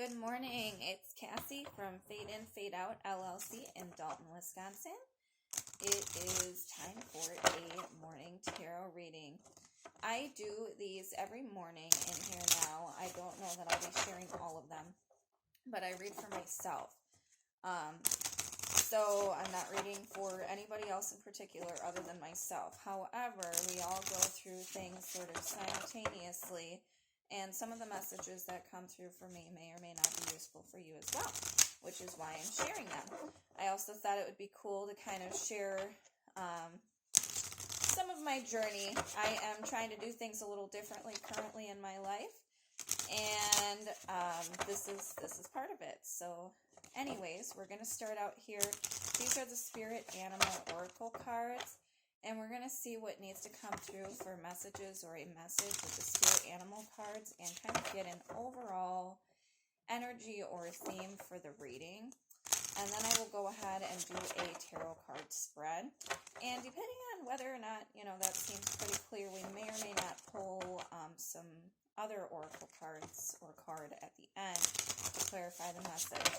Good morning. It's Cassie from Fade In, Fade Out LLC in Dalton, Wisconsin. It is time for a morning tarot reading. I do these every morning in here now. I don't know that I'll be sharing all of them, but I read for myself. So I'm not reading for anybody else in particular other than myself. However, we all go through things sort of simultaneously, and some of the messages that come through for me may or may not be useful for you as well, which is why I'm sharing them. I also thought it would be cool to kind of share some of my journey. I am trying to do things a little differently currently in my life, and this is part of it. So anyways, we're going to start out here. These are the Spirit Animal Oracle cards, and we're going to see what needs to come through for messages or a message with the Spirit Animal cards and kind of get an overall energy or theme for the reading. And then I will go ahead and do a tarot card spread. And depending on whether or not, that seems pretty clear, we may or may not pull some other oracle cards or card at the end to clarify the message.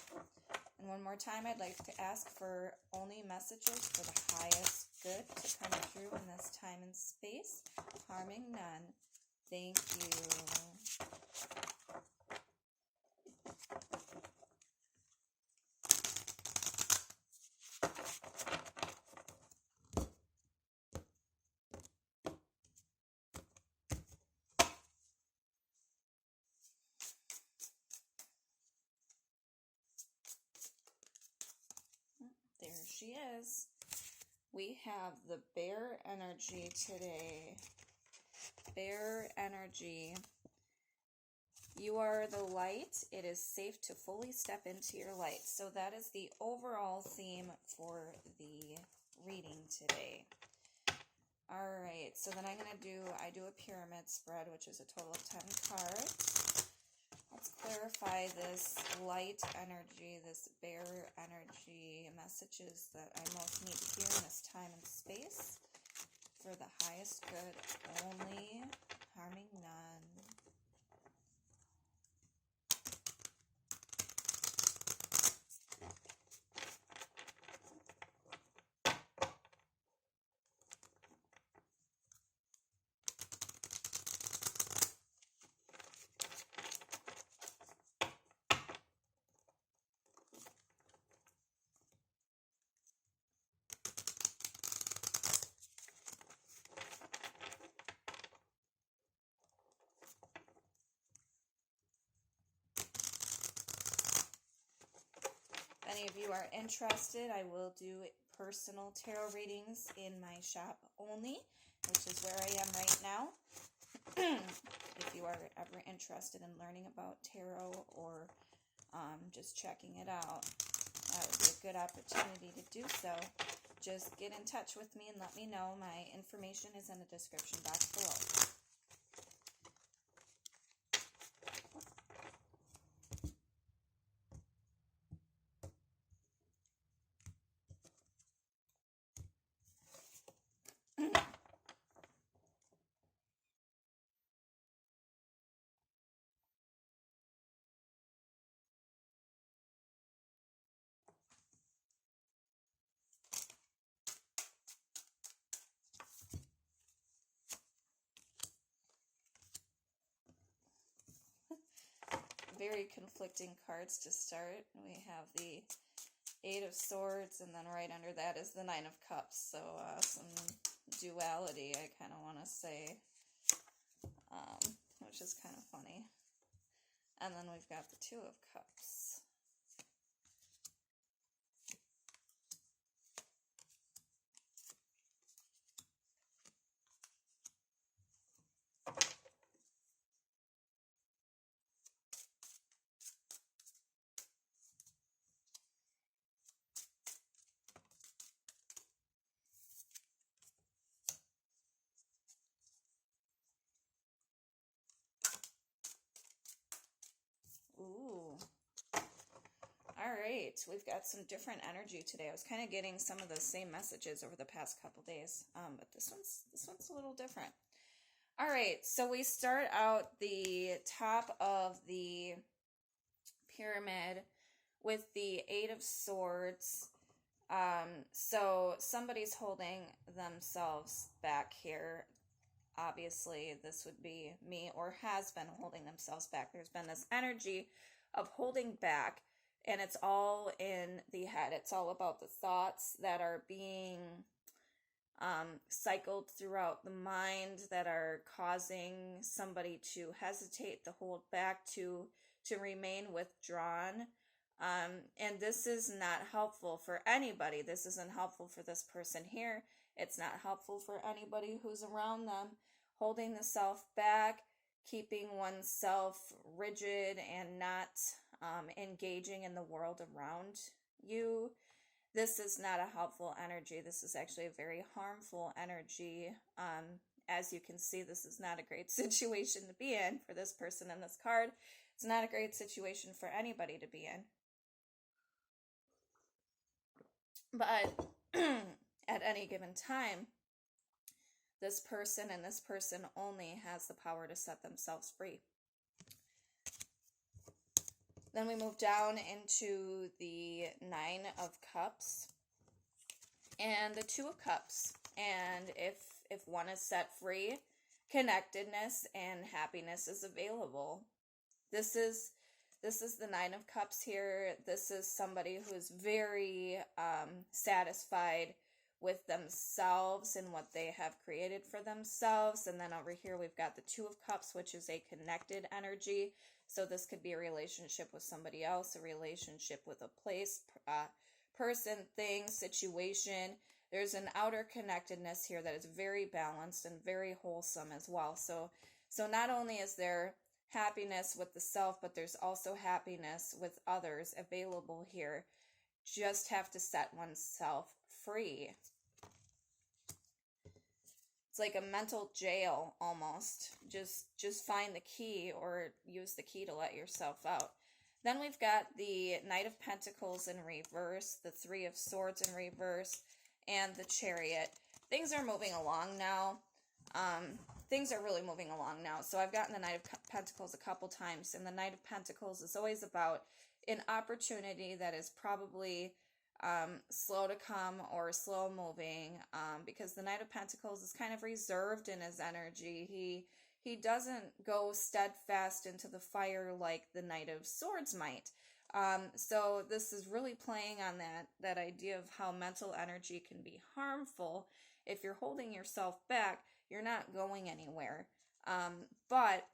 And one more time, I'd like to ask for only messages for the highest good to come through in this time and space, harming none. Thank you. There she is. We have the bear energy today. Bear energy. You are the light. It is safe to fully step into your light. So that is the overall theme for the reading today. All right, so then I do a pyramid spread, which is a total of 10 cards. Let's clarify this light energy, this bear energy, messages that I most need to hear in this time and space for the highest good only, harming none. If any of you are interested, I will do personal tarot readings in my shop only, which is where I am right now. If you are ever interested in learning about tarot or just checking it out, that would be a good opportunity to do so. Just get in touch with me and let me know. My information is in the description box below. Very conflicting cards to start. We have the Eight of Swords, and then right under that is the Nine of Cups. So some duality, I kind of want to say, which is kind of funny. And then we've got the Two of Cups. Ooh. All right, we've got some different energy today. I was kind of getting some of the same messages over the past couple days, but this one's a little different. All right, so we start out the top of the Pyramid with the Eight of Swords. So somebody's holding themselves back here. Obviously, this would be me, or has been holding themselves back. There's been this energy of holding back, and it's all in the head. It's all about the thoughts that are being cycled throughout the mind that are causing somebody to hesitate, to hold back, to remain withdrawn. And this is not helpful for anybody. This isn't helpful for this person here. It's not helpful for anybody who's around them. Holding the self back, keeping oneself rigid and not engaging in the world around you. This is not a helpful energy. This is actually a very harmful energy. As you can see, this is not a great situation to be in for this person in this card. It's not a great situation for anybody to be in. But at any given time, this person and this person only has the power to set themselves free. Then we move down into the Nine of Cups and the Two of Cups. And if one is set free, connectedness and happiness is available. This is the Nine of Cups here. This is somebody who is very satisfied with themselves and what they have created for themselves. And then over here we've got the Two of Cups, which is a connected energy. So this could be a relationship with somebody else, a relationship with a place, person, thing, situation. There's an outer connectedness here that is very balanced and very wholesome as well. So not only is there happiness with the self, but there's also happiness with others available here. Just have to set oneself free. It's like a mental jail almost. Just find the key or use the key to let yourself out. Then we've got the Knight of Pentacles in reverse, the Three of Swords in reverse, and the Chariot. Things are moving along now. Things are really moving along now. So I've gotten the Knight of Pentacles a couple times, and the Knight of Pentacles is always about an opportunity that is probably slow to come or slow moving, because the Knight of Pentacles is kind of reserved in his energy. He doesn't go steadfast into the fire like the Knight of Swords might. So this is really playing on that idea of how mental energy can be harmful. If you're holding yourself back, you're not going anywhere. But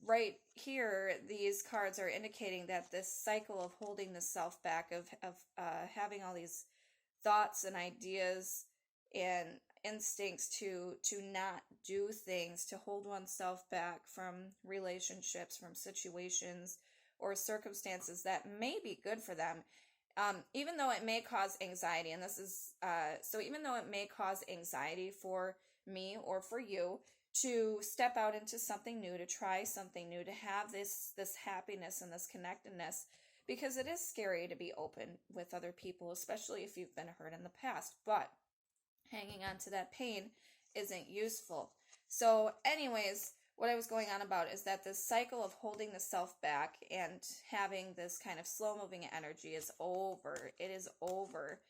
right here, these cards are indicating that this cycle of holding the self back, of having all these thoughts and ideas and instincts to not do things, to hold oneself back from relationships, from situations or circumstances that may be good for them, even though it may cause anxiety. And this is so even though it may cause anxiety for me or for you to step out into something new, to try something new, to have this happiness and this connectedness, because it is scary to be open with other people, especially if you've been hurt in the past. But hanging on to that pain isn't useful. So anyways, what I was going on about is that this cycle of holding the self back and having this kind of slow moving energy is over. It is over.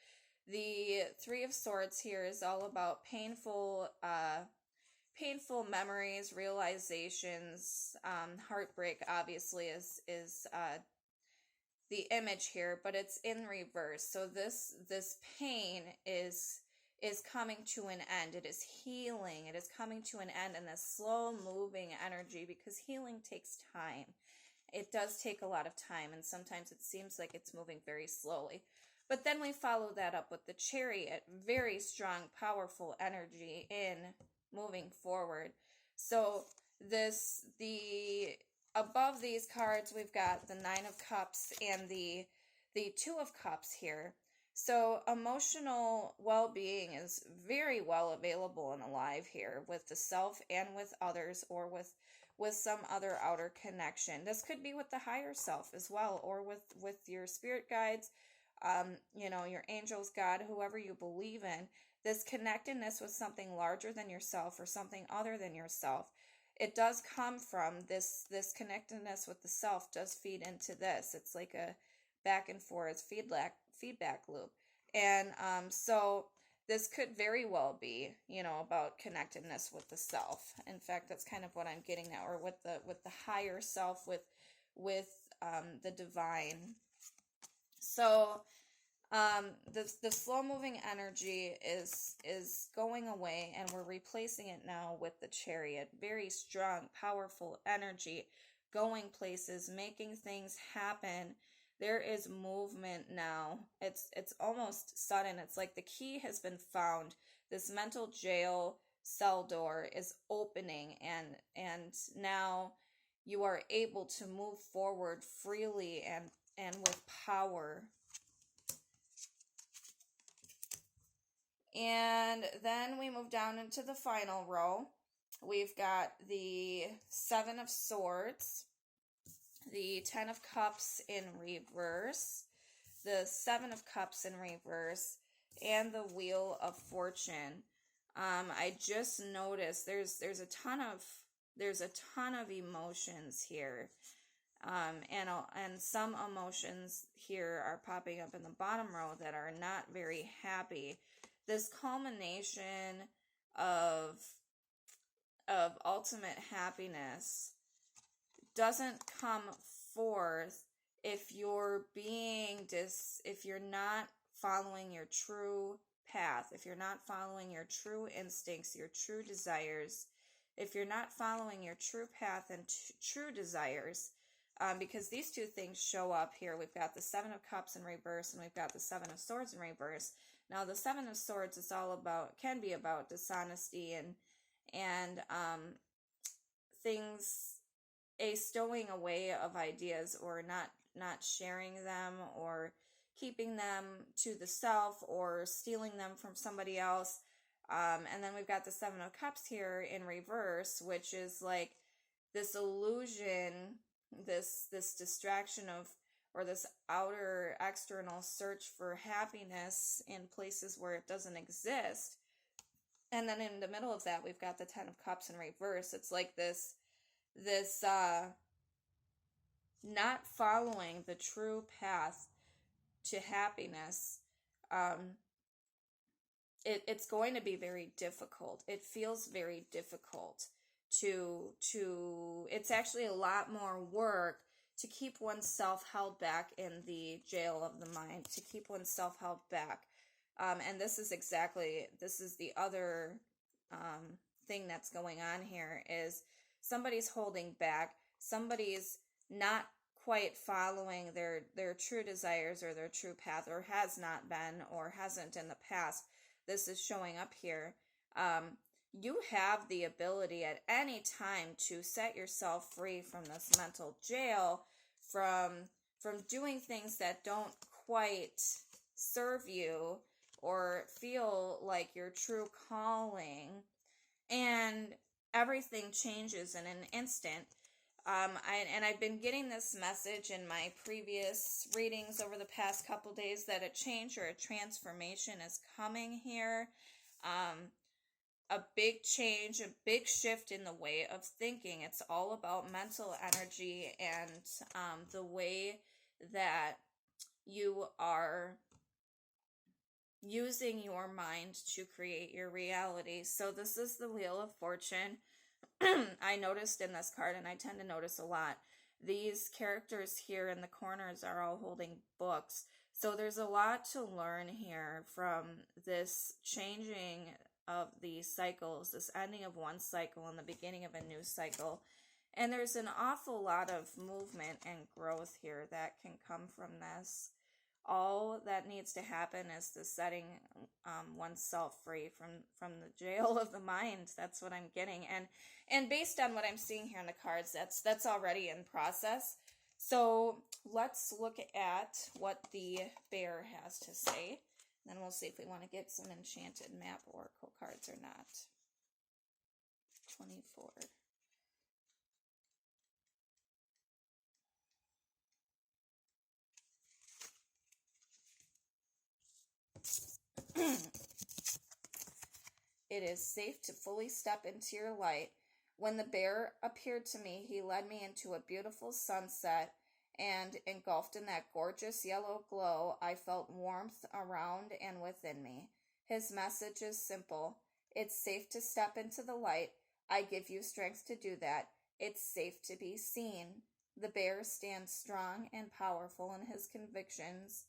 The Three of Swords here is all about painful memories, realizations. Heartbreak obviously is the image here, but it's in reverse. So this pain is coming to an end. It is healing. It is coming to an end in this slow moving energy, because healing takes time. It does take a lot of time, and sometimes it seems like it's moving very slowly. But then we follow that up with the Chariot, very strong, powerful energy in moving forward. So above these cards, we've got the Nine of Cups and the Two of Cups here. So emotional well-being is very well available and alive here with the self and with others, or with some other outer connection. This could be with the higher self as well, or with your spirit guides, your angels, God, whoever you believe in. This connectedness with something larger than yourself or something other than yourself. it does come from this connectedness with the self does feed into this. It's like a back and forth feedback loop. And so this could very well be, about connectedness with the self. In fact, that's kind of what I'm getting at, or with the higher self, with the divine. So the slow moving energy is going away, and we're replacing it now with the Chariot. Very strong, powerful energy, going places, making things happen. There is movement now. It's almost sudden. It's like the key has been found. This mental jail cell door is opening, and now you are able to move forward freely and with power. And then we move down into the final row. We've got the Seven of Swords, the Ten of Cups in reverse, the Seven of Cups in reverse, and the Wheel of Fortune. I just noticed there's a ton of emotions here. And some emotions here are popping up in the bottom row that are not very happy. This culmination of ultimate happiness doesn't come forth if you're if you're not following your true path, if you're not following your true instincts, your true desires, if you're not following your true path and true desires. Because these two things show up here. We've got the Seven of Cups in reverse, and we've got the Seven of Swords in reverse. Now, the Seven of Swords is can be about dishonesty and things, a stowing away of ideas, or not sharing them, or keeping them to the self, or stealing them from somebody else. And then we've got the Seven of Cups here in reverse, which is like this illusion, this distraction of, or this outer external search for happiness in places where it doesn't exist. And then in the middle of that, we've got the Ten of Cups in reverse. It's like this not following the true path to happiness. It's going to be very difficult. It feels very difficult to it's actually a lot more work to keep oneself held back in the jail of the mind, to keep oneself held back. And this is the other thing that's going on here, is somebody's holding back, somebody's not quite following their true desires or their true path, or has not been, or hasn't in the past. This is showing up here. You have the ability at any time to set yourself free from this mental jail, from doing things that don't quite serve you or feel like your true calling, and everything changes in an instant. I've been getting this message in my previous readings over the past couple days, that a change or a transformation is coming here. A big change, a big shift in the way of thinking. It's all about mental energy and the way that you are using your mind to create your reality. So this is the Wheel of Fortune. I noticed in this card, and I tend to notice a lot, these characters here in the corners are all holding books. So there's a lot to learn here from this changing of the cycles, this ending of one cycle and the beginning of a new cycle. And there's an awful lot of movement and growth here that can come from this. All that needs to happen is the setting oneself free from the jail of the mind. That's what I'm getting. And based on what I'm seeing here in the cards, that's already in process. So let's look at what the bear has to say. Then we'll see if we want to get some enchanted map oracle cards or not. 24. It is safe to fully step into your light. When the bear appeared to me, he led me into a beautiful sunset, and engulfed in that gorgeous yellow glow, I felt warmth around and within me. His message is simple. It's safe to step into the light. I give you strength to do that. It's safe to be seen. The bear stands strong and powerful in his convictions,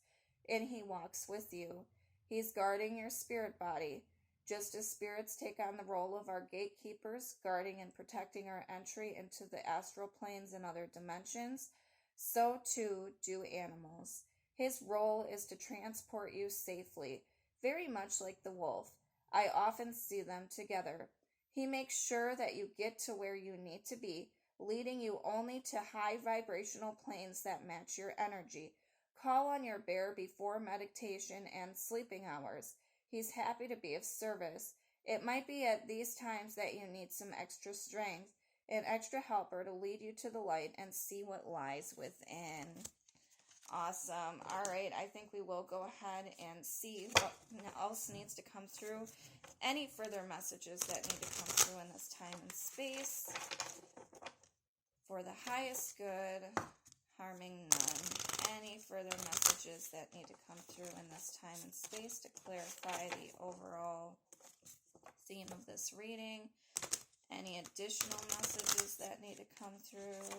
and he walks with you. He's guarding your spirit body. Just as spirits take on the role of our gatekeepers, guarding and protecting our entry into the astral planes and other dimensions, so too do animals. His role is to transport you safely, very much like the wolf. I often see them together. He makes sure that you get to where you need to be, leading you only to high vibrational planes that match your energy. Call on your bear before meditation and sleeping hours. He's happy to be of service. It might be at these times that you need some extra strength, an extra helper to lead you to the light and see what lies within. Awesome. All right, I think we will go ahead and see what else needs to come through. Any further messages that need to come through in this time and space. For the highest good, harming none. Any further messages that need to come through in this time and space to clarify the overall theme of this reading. Any additional messages that need to come through.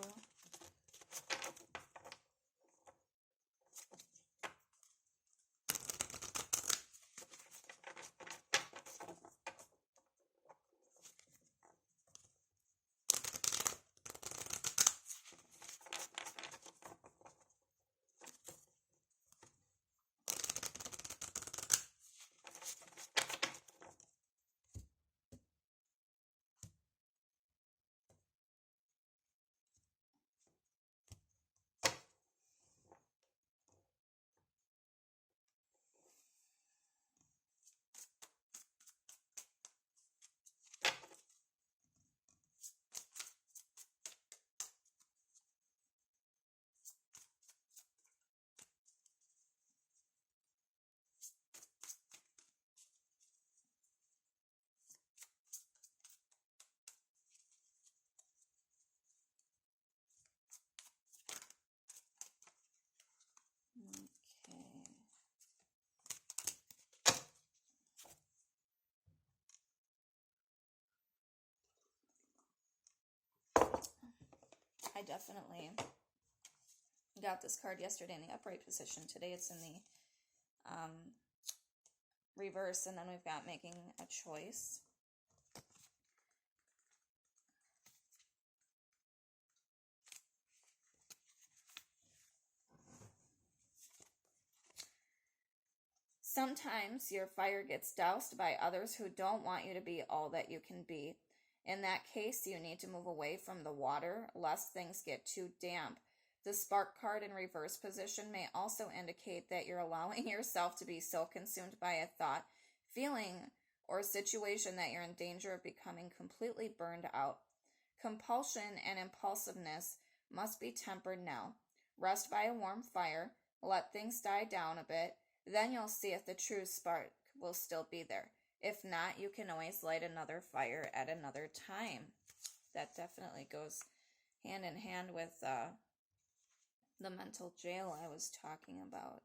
I definitely got this card yesterday in the upright position. Today it's in the reverse, and then we've got making a choice. Sometimes your fire gets doused by others who don't want you to be all that you can be. In that case, you need to move away from the water, lest things get too damp. The spark card in reverse position may also indicate that you're allowing yourself to be so consumed by a thought, feeling, or situation that you're in danger of becoming completely burned out. Compulsion and impulsiveness must be tempered now. Rest by a warm fire, let things die down a bit, then you'll see if the true spark will still be there. If not, you can always light another fire at another time. That definitely goes hand in hand with the mental jail I was talking about.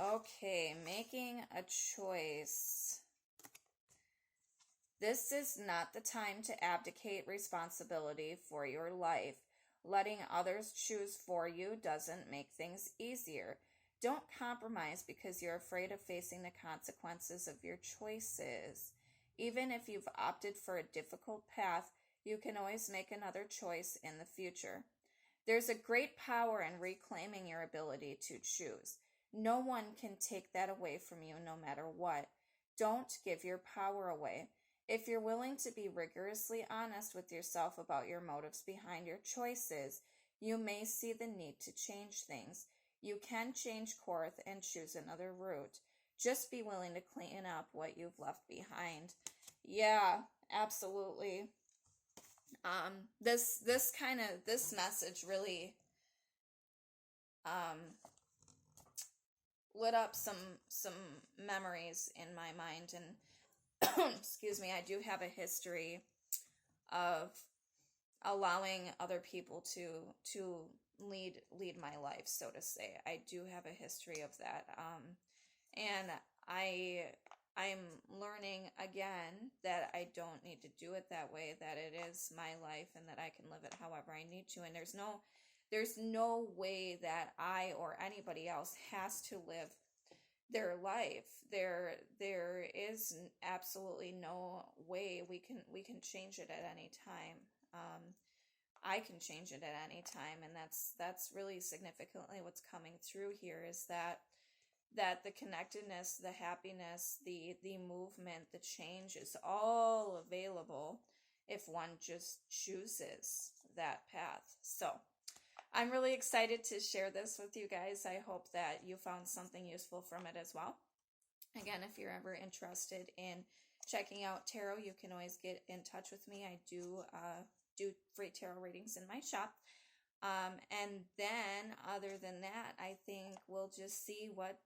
Okay, making a choice. This is not the time to abdicate responsibility for your life. Letting others choose for you doesn't make things easier. Don't compromise because you're afraid of facing the consequences of your choices. Even if you've opted for a difficult path, you can always make another choice in the future. There's a great power in reclaiming your ability to choose. No one can take that away from you no matter what. Don't give your power away. If you're willing to be rigorously honest with yourself about your motives behind your choices, you may see the need to change things. You can change course and choose another route. Just be willing to clean up what you've left behind. Yeah, absolutely. This message really lit up some memories in my mind, and excuse me, I do have a history of allowing other people to lead my life, so to say. I do have a history of that, and I'm learning again that I don't need to do it that way, that it is my life and that I can live it however I need to, and there's no way that I or anybody else has to live their life. There is absolutely no way we can change it at any time. I can change it at any time, and that's really significantly what's coming through here, is that the connectedness, the happiness, the movement, the change is all available if one just chooses that path. So I'm really excited to share this with you guys. I hope that you found something useful from it as well. Again, if you're ever interested in checking out tarot, you can always get in touch with me. I do free tarot readings in my shop. And then, other than that, I think we'll just see what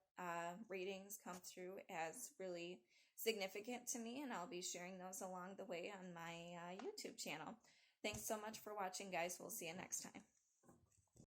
readings come through as really significant to me, and I'll be sharing those along the way on my YouTube channel. Thanks so much for watching, guys. We'll see you next time.